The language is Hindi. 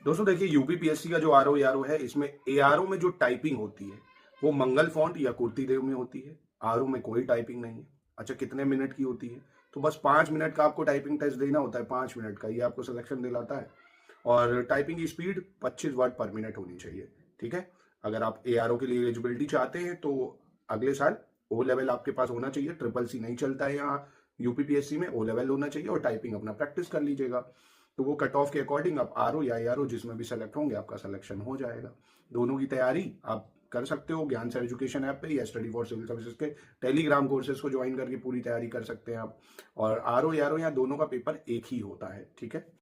दोस्तों देखिए, यूपीपीएससी का जो आरओ है, इसमें एआरओ में जो टाइपिंग होती है वो मंगल फॉन्ट या कुर्ती देव में होती है। आरओ में कोई टाइपिंग नहीं है। अच्छा, कितने मिनट की होती है? तो बस 5 मिनट का आपको टाइपिंग टेस्ट देना होता है। 5 मिनट का ये आपको सिलेक्शन दिलाता है। और टाइपिंग की स्पीड 25 वर्ड पर मिनट होनी चाहिए। ठीक है। अगर आप एआरओ के लिए एलिजिबिलिटी चाहते हैं तो अगले साल ओ लेवल आपके पास होना चाहिए। ट्रिपल सी नहीं चलता है यहाँ यूपीपीएससी में। ओ लेवल होना चाहिए और टाइपिंग अपना प्रैक्टिस कर लीजिएगा। तो वो कट ऑफ के अकॉर्डिंग आप आरओ या एआरओ जिसमें भी सेलेक्ट होंगे आपका सिलेक्शन हो जाएगा। दोनों की तैयारी आप कर सकते हो ज्ञान सर एजुकेशन ऐप पे या स्टडी फॉर सिविल सर्विसेज के टेलीग्राम कोर्सेज को ज्वाइन करके पूरी तैयारी कर सकते हैं आप। और आरओ एआरओ या दोनों का पेपर एक ही होता है। ठीक है।